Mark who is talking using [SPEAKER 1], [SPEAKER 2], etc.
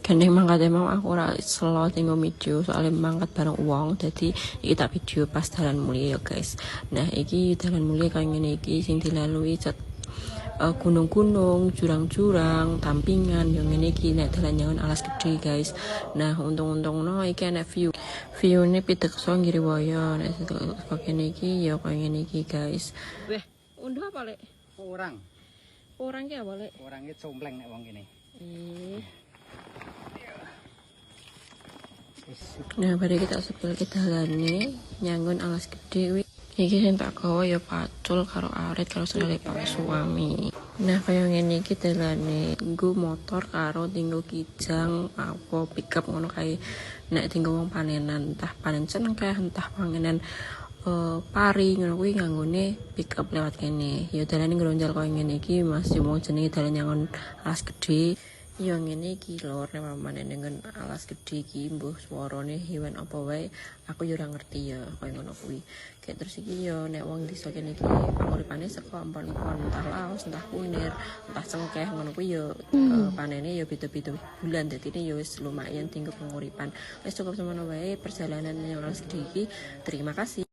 [SPEAKER 1] Gendeng mangkat emang aku ora selo tinggo video soalnya mangkat bareng uang, jadi iki tak video pas dalan mulya ya guys. Nah iki dalan mulya kaya ngene iki sing dilalui gunung-gunung, jurang-jurang, tampingan yang ngene iki nek dalan nyangun Alas Gede guys. Nah untung-untung no iki enak view ini Pitekso Ngiriwaya. Nek kok kene iki ya kaya ngene iki guys. Weh, unduh apa lek? Orang ki apa lek?
[SPEAKER 2] Orangnya compleng nek wong kene.
[SPEAKER 1] Nah, pada kita sebel kita lani nyanggun Alas Gede. Iki sing tak gawa ya pacul karo arit karo selele Pak suami. Nah, kaya ngene iki dalane nggo motor karo tinggo kijang apa pickup ngono kae. Nek tinggo wong panenan, entah panen cengkeh, entah panganan pari ngono kuwi nganggone pickup lewat kene. Ya dalane ngronjal kaya ngene iki Mas wong jenenge dalan nyangun Alas Gede. Ya ngene iki lho nek mamane dengan Alas Gede iki mbuh swarane hewan apa wae aku ya ora ngerti ya kaya ngono kuwi. Kayak terus iki ya nek wong desa kene iki panguripane saka ampon-ampon entah laos, entah kunir, entah cengkeh ngono kuwi ya panene ya beda-beda bulan dadine ya wis lumayan tinggo penguripan. Wis cukup semono wae perjalanan yang Alas Gede iki. Terima kasih.